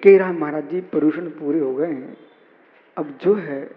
कह रहा महाराज जी पर्यूषण पूरे हो गए हैं, अब जो है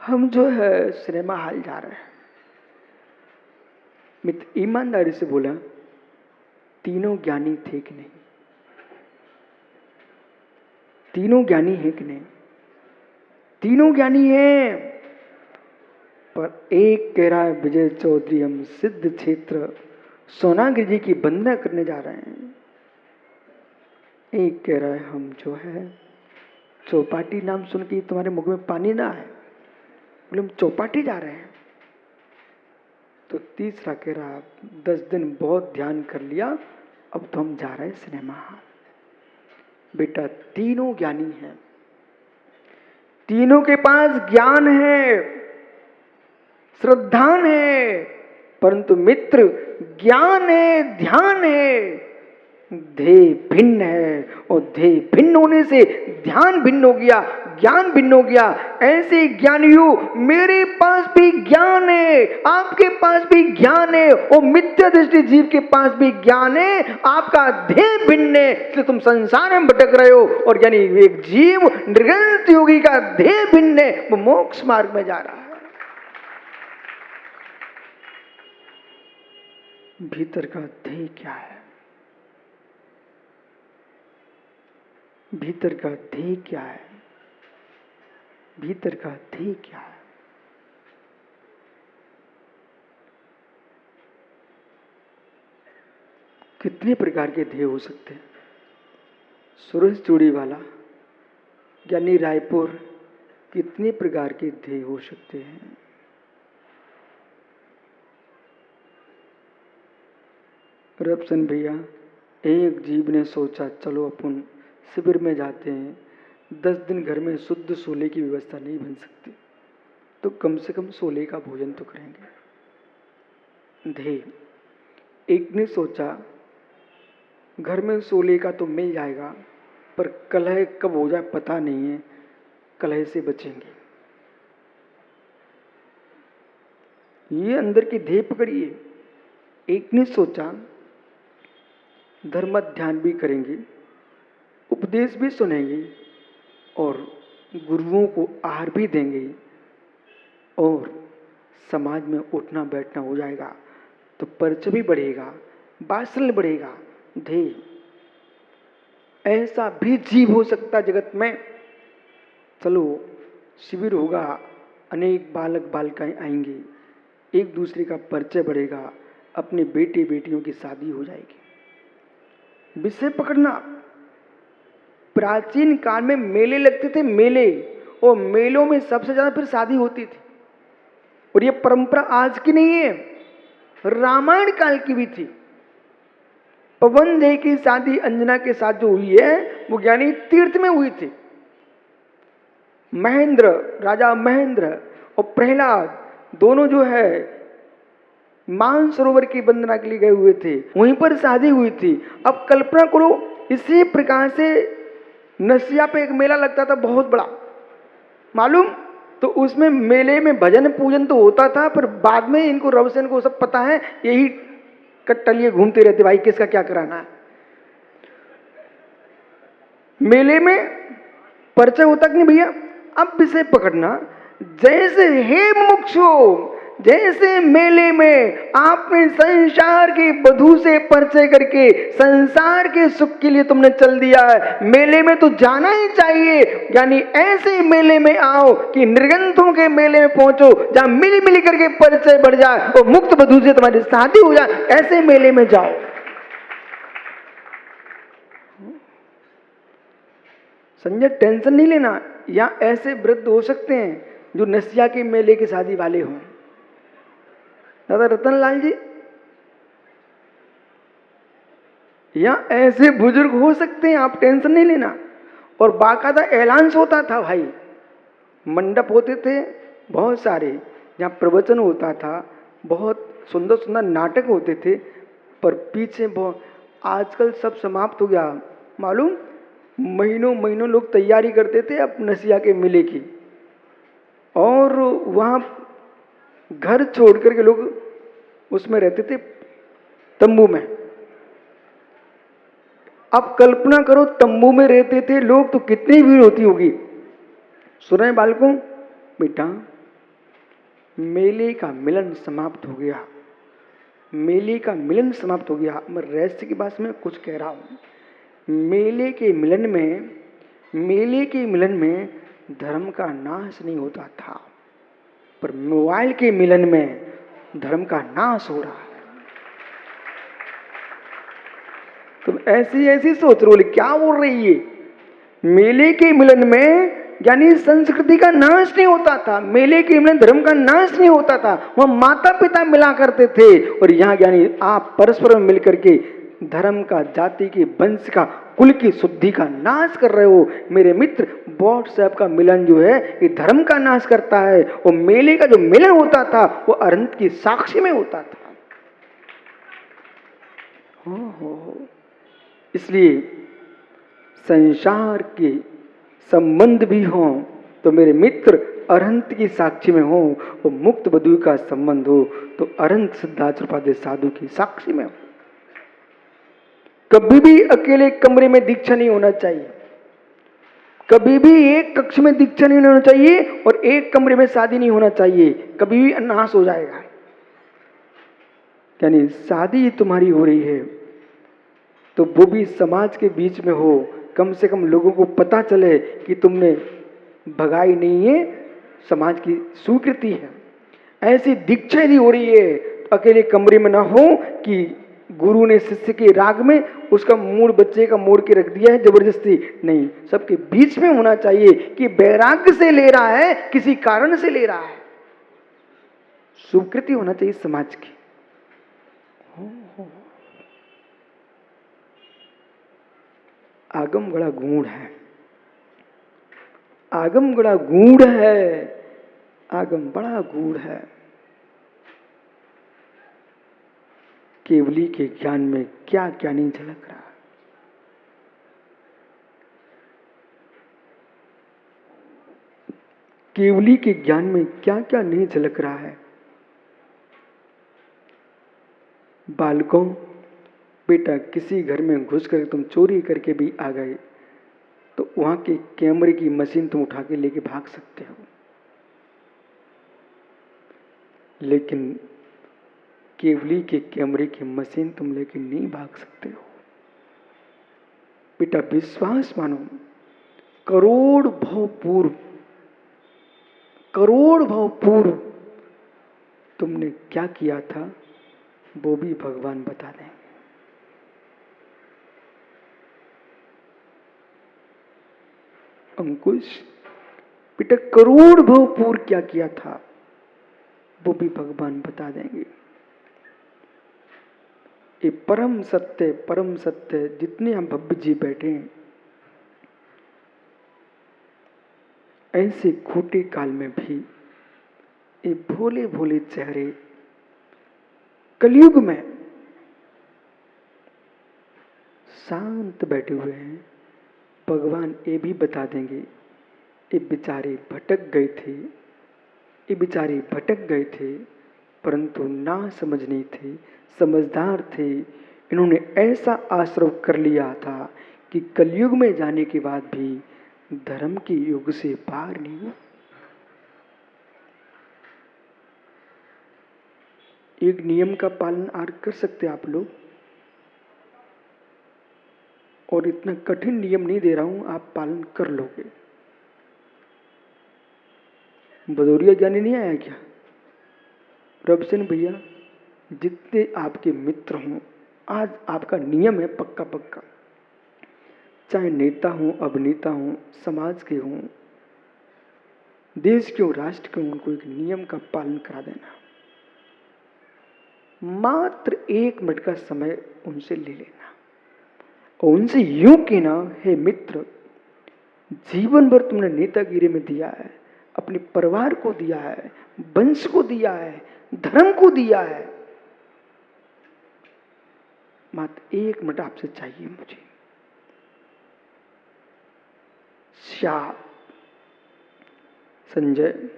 हम जो है सिनेमा हॉल जा रहे हैं। मित्र ईमानदारी से बोला, तीनों ज्ञानी थे कि नहीं? तीनों ज्ञानी हैं कि नहीं? तीनों ज्ञानी हैं, पर एक कह रहा है विजय चौधरी हम सिद्ध क्षेत्र सोनागिरी जी की वंदना करने जा रहे हैं। एक कह रहा है हम जो है चौपाटी नाम सुन के तुम्हारे मुख में पानी ना आए, बोले हम चौपाटी जा रहे हैं। तो तीसरा कह रहा 10 दिन बहुत ध्यान कर लिया, अब तो हम जा रहे हैं सिनेमा हॉल। बेटा तीनों ज्ञानी हैं, तीनों के पास ज्ञान है, श्रद्धान है, परंतु मित्र ज्ञान है, ध्यान है, ध्येय भिन्न है, और ध्येय भिन्न होने से ध्यान भिन्न हो गया, ज्ञान भिन्न हो गया। ऐसे ज्ञानियों मेरे पास भी ज्ञान है, आपके पास भी ज्ञान है, और मिथ्या दृष्टि जीव के पास भी ज्ञान है, आपका ध्येय भिन्न है, इसलिए तुम संसार में भटक रहे हो। और यानी एक जीव निर्गत योगी का ध्येय भिन्न है, वो मोक्ष मार्ग में जा रहा है। भीतर का ध्येय क्या है? भीतर का ध्येय क्या है? भीतर का ध्येय क्या है? कितने प्रकार के ध्येय हो सकते हैं? सुरेश चूड़ी वाला, ज्ञानी रायपुर, कितने प्रकार के ध्येय हो सकते हैं? रबसन भैया, एक जीव ने सोचा चलो अपन शिविर में जाते हैं, 10 दिन घर में शुद्ध सोले की व्यवस्था नहीं बन सकती, तो कम से कम सोले का भोजन तो करेंगे। ध्येय। एक ने सोचा घर में सोले का तो मिल जाएगा, पर कलह कब हो जाए पता नहीं है, कलह से बचेंगे। ये अंदर की ध्येय पकड़िए। एक ने सोचा धर्म ध्यान भी करेंगे, उपदेश भी सुनेंगे, और गुरुओं को आहार भी देंगे, और समाज में उठना बैठना हो जाएगा, तो परिचय भी बढ़ेगा, वात्सल्य बढ़ेगा। ध्येय। ऐसा भी जीव हो सकता जगत में। चलो शिविर होगा, अनेक बालक बालिकाएं आएंगे, एक दूसरे का परिचय बढ़ेगा, अपने बेटे बेटियों की शादी हो जाएगी। विषय पकड़ना। प्राचीन काल में मेले लगते थे, मेले, और मेलों में सबसे ज्यादा फिर शादी होती थी। और ये परंपरा आज की नहीं है, रामायण काल की भी थी। पवन देव की शादी अंजना के साथ जो हुई है, वो ज्ञानी तीर्थ में हुई थी। महेंद्र, राजा महेंद्र और प्रहलाद दोनों जो है मानसरोवर की वंदना के लिए गए हुए थे, वहीं पर शादी हुई थी। अब कल्पना करो, इसी प्रकार से नसिया पे एक मेला लगता था बहुत बड़ा, मालूम? तो उसमें मेले में भजन पूजन तो होता था, पर बाद में इनको रवसेन को सब पता है, यही कट्टलिए घूमते रहते, भाई किसका क्या कराना है। मेले में परिचय होता कि नहीं भैया? अब विषय पकड़ना। जैसे हे मुमुक्षु, जैसे मेले में आपने संसार की वधू से परिचय करके संसार के सुख के लिए तुमने चल दिया है, मेले में तो जाना ही चाहिए। यानी ऐसे मेले में आओ कि निर्गंथों के मेले में पहुंचो, जहां मिली मिली करके परिचय बढ़ जाए और मुक्त वधू से तुम्हारी शादी हो जाए, ऐसे मेले में जाओ। संजय टेंशन नहीं लेना, या ऐसे वृद्ध हो सकते हैं जो नसिया के मेले की शादी वाले हों। दादा रतनलाल जी, या ऐसे बुजुर्ग हो सकते हैं, आप टेंशन नहीं लेना। और बाकायदा ऐलान होता था भाई, मंडप होते थे बहुत सारे, जहाँ प्रवचन होता था, बहुत सुंदर सुंदर नाटक होते थे, पर पीछे बहुत, आजकल सब समाप्त हो गया, मालूम? महीनों महीनों लोग तैयारी करते थे अब नसिया के मेले की, और वहाँ घर छोड़ करके लोग उसमें रहते थे, तंबू में। अब कल्पना करो तंबू में रहते थे लोग तो कितनी भीड़ होती होगी। सुन रहे हैं बालकों? बेटा, मेले का मिलन समाप्त हो गया, मेले का मिलन समाप्त हो गया। मैं रहस्य की बात में कुछ कह रहा हूं। मेले के मिलन में, मेले के मिलन में धर्म का नाश नहीं होता था, पर मोबाइल के मिलन में धर्म का नाश हो रहा है। तुम ऐसी ऐसी सोच रहे हो, क्या बोल रही है? मेले के मिलन में यानी संस्कृति का नाश नहीं होता था, मेले के मिलन धर्म का नाश नहीं होता था। वहां माता पिता मिला करते थे, और यहाँ यानी आप परस्पर मिल करके धर्म का, जाति के, वंश का, कुल की शुद्धि का नाश कर रहे हो। मेरे मित्र, व्हाट्सएप का मिलन जो है ये धर्म का नाश करता है, और मेले का जो मिलन होता था वो अरहंत की साक्षी में होता था। हो। इसलिए संसार के संबंध भी हो तो मेरे मित्र अरहंत की साक्षी में हो, और मुक्त बधू का संबंध हो तो अरहंत सिद्धाचर्यपाद साधु की साक्षी में हो। कभी भी अकेले कमरे में दीक्षा नहीं होना चाहिए, कभी भी एक कक्ष में दीक्षा नहीं होना चाहिए, और एक कमरे में शादी नहीं होना चाहिए, कभी भी नाश हो जाएगा। यानी शादी तुम्हारी हो रही है तो वो भी समाज के बीच में हो, कम से कम लोगों को पता चले कि तुमने भगाई नहीं है, समाज की स्वीकृति है। ऐसी दीक्षा यदि हो रही है तो अकेले कमरे में ना हो कि गुरु ने शिष्य के राग में उसका मूड बच्चे का मोड़ के रख दिया है जबरदस्ती, नहीं, सबके बीच में होना चाहिए कि वैराग्य से ले रहा है, किसी कारण से ले रहा है, स्वीकृति होना चाहिए समाज की। आगम बड़ा गूढ़ है, आगम बड़ा गूढ़ है, आगम बड़ा गूढ़ है। केवली के ज्ञान में क्या क्या नहीं झलक रहा। केवली के ज्ञान में क्या क्या नहीं झलक रहा है। बालकों, बेटा, किसी घर में घुस कर तुम चोरी करके भी आ गए तो वहां के कैमरे की मशीन तुम उठा के लेके भाग सकते हो, लेकिन केवली के कैमरे की मशीन तुम लेके नहीं भाग सकते हो। बेटा, विश्वास मानो, करोड़ भव पूर्व तुमने क्या किया था वो भी भगवान बता देंगे। अंकुश, बेटा, करोड़ भव पूर्व क्या किया था वो भी भगवान बता देंगे। ये परम सत्य जितने हम भव्य जी बैठे हैं, ऐसे खोटे काल में भी ये भोले भोले चेहरे कलयुग में शांत बैठे हुए हैं। भगवान ये भी बता देंगे, ये बेचारे भटक गए थे, परंतु ना समझने थे, समझदार थे। इन्होंने ऐसा आश्रय कर लिया था कि कलयुग में जाने के बाद भी धर्म के युग से पार नहीं हुआ। एक नियम का पालन आज कर सकते आप लोग, और इतना कठिन नियम नहीं दे रहा हूं, आप पालन कर लोगे। भदौरिया ज्ञानी नहीं आया क्या? रवसेन भैया, जितने आपके मित्र हों, आज आपका नियम है पक्का, चाहे नेता हों, अभिनेता हों, समाज के हों, देश के हों, राष्ट्र के हों, उनको एक नियम का पालन करा देना। मात्र 1 मिनट का समय उनसे ले लेना, और उनसे यूं कहना, हे मित्र, जीवन भर तुमने नेतागिरी में दिया है, अपने परिवार को दिया है, वंश को दिया है, धर्म को दिया है, मात्र 1 मिनट आपसे चाहिए मुझे। श्याम, संजय,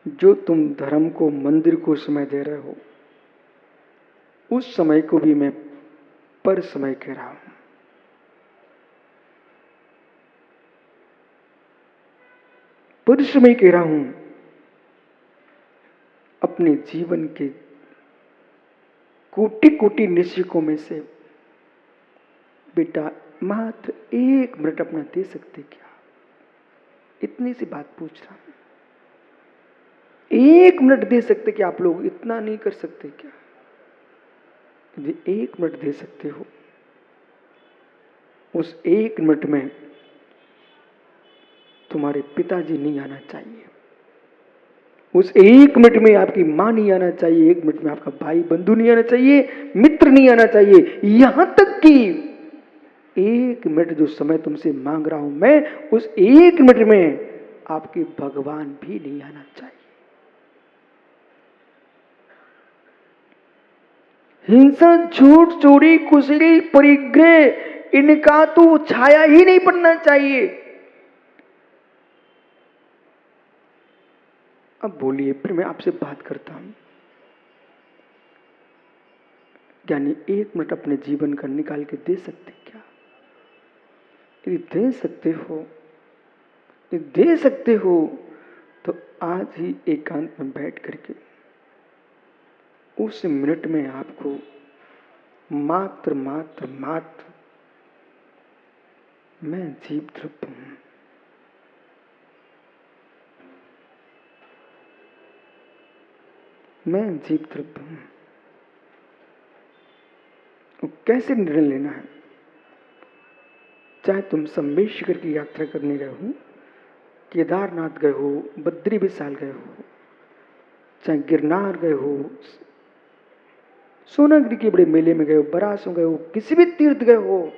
जो तुम धर्म को, मंदिर को समय दे रहे हो, उस समय को भी मैं पर समय कह रहा हूं। पुरुष में कह रहा हूं, अपने जीवन के कोटि कोटि निश्चिकों में से बेटा मात्र 1 मिनट अपना दे सकते क्या? इतनी सी बात पूछ रहा हूं, 1 मिनट दे सकते क्या आप लोग? इतना नहीं कर सकते क्या? यदि 1 मिनट दे सकते हो, उस 1 मिनट में तुम्हारे पिताजी नहीं आना चाहिए, उस 1 मिनट में आपकी मां नहीं आना चाहिए, 1 मिनट में आपका भाई बंधु नहीं आना चाहिए, मित्र नहीं आना चाहिए, यहां तक कि 1 मिनट जो समय तुमसे मांग रहा हूं मैं, उस 1 मिनट में आपके भगवान भी नहीं आना चाहिए। हिंसा, झूठ, चोरी, कुशली, परिग्रह, इनका तो छाया ही नहीं पड़ना चाहिए। अब बोलिए, फिर मैं आपसे बात करता हूं, यानी 1 मिनट अपने जीवन का निकाल के दे सकते क्या? यदि दे सकते हो, यदि दे सकते हो तो आज ही एकांत में बैठ करके उस मिनट में आपको मात्र मात्र मात्र मैं जीव द्रव्य हूं, मैं जीव द्रव्य हूं, कैसे निर्णय लेना है? चाहे तुम सम्मेश्वर की यात्रा करने गए हो, केदारनाथ गए हो, बद्री विशाल गए हो, चाहे गिरनार गए हो, सोनागिरी के बड़े मेले में गए हो, बरासों गए हो, किसी भी तीर्थ गए हो,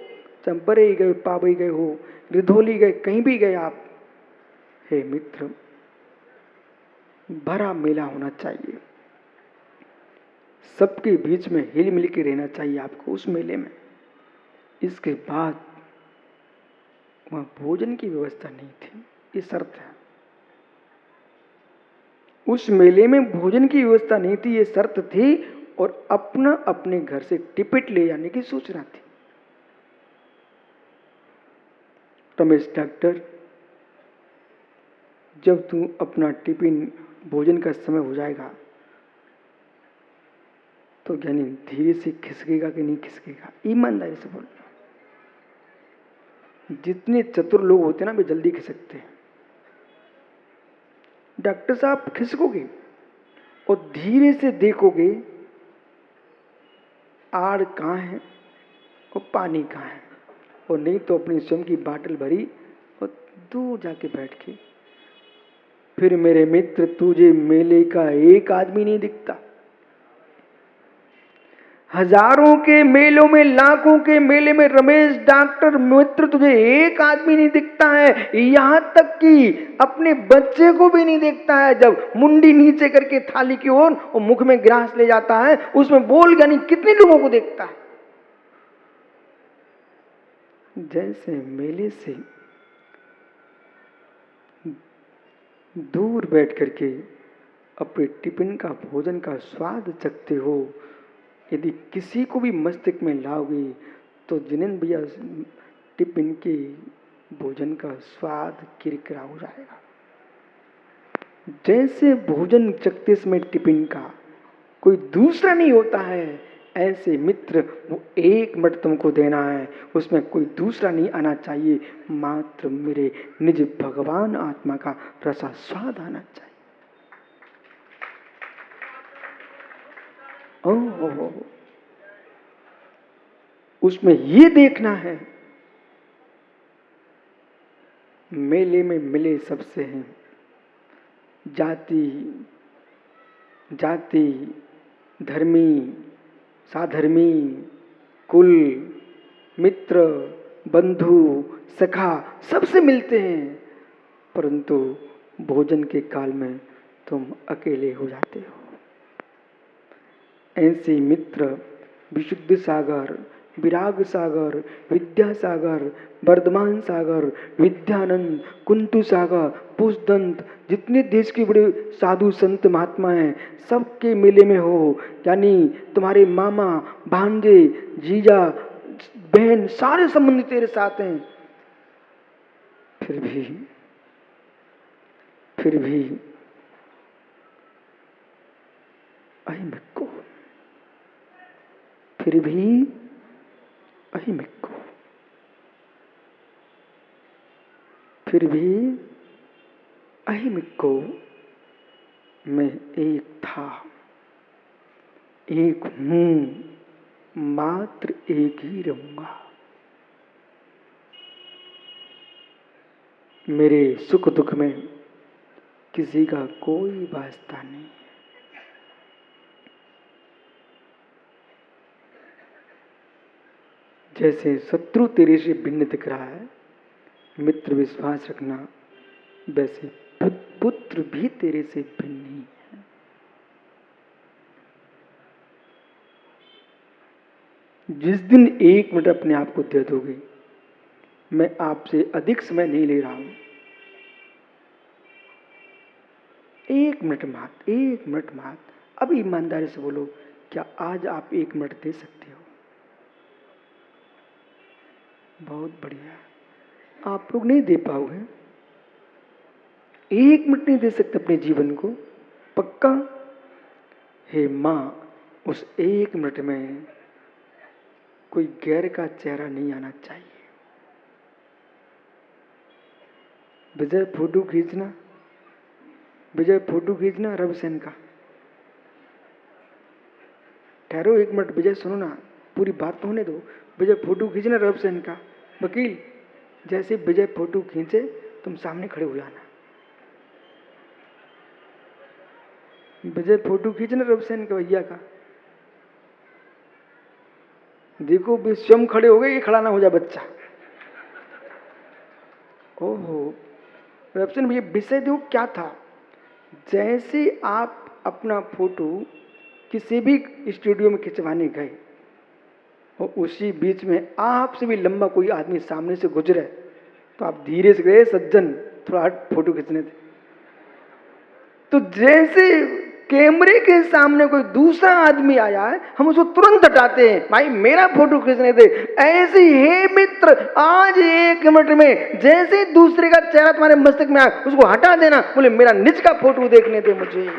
चाहे बरे गए, पाबई गए हो, रिधोली गए, कहीं भी गए आप, हे मित्र, भरा मेला होना चाहिए, सबके बीच में हिल मिल के रहना चाहिए आपको उस मेले में। इसके बाद वहां भोजन की व्यवस्था नहीं थी, ये शर्त है। उस मेले में भोजन की व्यवस्था नहीं थी, ये शर्त थी, और अपना अपने घर से टिकट ले जाने की सूचना थी। रमेश डॉक्टर, जब तू अपना टिफिन भोजन का समय हो जाएगा तो यानी धीरे से खिसकेगा कि नहीं खिसकेगा? ईमानदारी से बोल। जितने चतुर लोग होते हैं ना, वे जल्दी खिसकते हैं। डॉक्टर साहब खिसकोगे और धीरे से देखोगे आड़ कहाँ है और पानी कहाँ है, और नहीं तो अपनी स्वयं की बाटल भरी और दूर जाके बैठ के, फिर मेरे मित्र तुझे मेले का एक आदमी नहीं दिखता। हजारों के मेलों में, लाखों के मेले में रमेश डॉक्टर मित्र तुझे एक आदमी नहीं दिखता है, यहां तक कि अपने बच्चे को भी नहीं देखता है। जब मुंडी नीचे करके थाली की ओर और मुख में ग्रास ले जाता है, उसमें बोल यानी कितने लोगों को देखता है। जैसे मेले से दूर बैठ करके अपने टिफिन का भोजन का स्वाद चखते हो, यदि किसी को भी मस्तिष्क में लाओगे तो जिनेंद्र भैया टिफिन के भोजन का स्वाद किरकिरा हो जाएगा। जैसे भोजन चखते समय टिफिन का कोई दूसरा नहीं होता है, ऐसे मित्र वो 1 मिनट तुमको देना है, उसमें कोई दूसरा नहीं आना चाहिए, मात्र मेरे निज भगवान आत्मा का रसा स्वाद आना चाहिए। ओह, उसमें ये देखना है, मेले में मिले सबसे हैं, जाति जाति, धर्मी, साधर्मी, कुल, मित्र, बंधु, सखा, सबसे मिलते हैं, परंतु भोजन के काल में तुम अकेले हो जाते हो। ऐसे मित्र विशुद्ध सागर, विराग सागर, विद्या सागर, वर्धमान सागर, विद्यानंद, कुंतु सागर, पुष्दंत, जितने देश के बड़े साधु संत महात्मा हैं, सबके मेले में हो, यानी तुम्हारे मामा, भांजे, जीजा, बहन, सारे संबंधी तेरे साथ हैं, फिर भी फिर भी अहिमिको, फिर भी अहिमिको, फिर भी अहिमिको, मैं एक था, एक हूं, मात्र एक ही रहूंगा। मेरे सुख दुख में किसी का कोई वास्ता नहीं। जैसे शत्रु तेरे से भिन्न दिख रहा है, मित्र विश्वास रखना, वैसे पुत्र भी तेरे से भिन्न नहीं है। जिस दिन 1 मिनट अपने आप को दे दोगे, मैं आपसे अधिक समय नहीं ले रहा हूं, 1 मिनट मात्र, 1 मिनट मात्र। अब ईमानदारी से बोलो, क्या आज आप 1 मिनट दे सकते हो? बहुत बढ़िया। आप लोग नहीं दे पाओगे, 1 मिनट नहीं दे सकते अपने जीवन को, पक्का? हे मां, उस 1 मिनट में कोई गैर का चेहरा नहीं आना चाहिए। विजय फोटो खींचना, विजय फोटो खींचना रविसेन का। ठहरो 1 मिनट, विजय सुनो ना, पूरी बात तो होने दो। विजय फोटो खींचना रविसेन का। वकील, जैसे विजय फोटो खींचे तुम सामने खड़े हो जाना। विजय फोटो खींचना रविसेन का, भैया का। देखो भी स्वयं खड़े हो गए, ये खड़ा ना हो जाए बच्चा। ओहो रविसेन भैया, विषय देखो क्या था। जैसे आप अपना फोटो किसी भी स्टूडियो में खिंचवाने गए और उसी बीच में आपसे भी लंबा कोई आदमी सामने से गुजरे, तो आप धीरे से गए, सज्जन थोड़ा हट फोटो खींचने थे। तो जैसे कैमरे के सामने कोई दूसरा आदमी आया है, हम उसको तुरंत हटाते हैं, भाई मेरा फोटो खींचने दे। ऐसे ही मित्र, आज 1 मिनट में जैसे दूसरे का चेहरा तुम्हारे मस्तक में आए, उसको हटा देना, बोले मेरा निज का फोटो देखने दे मुझे।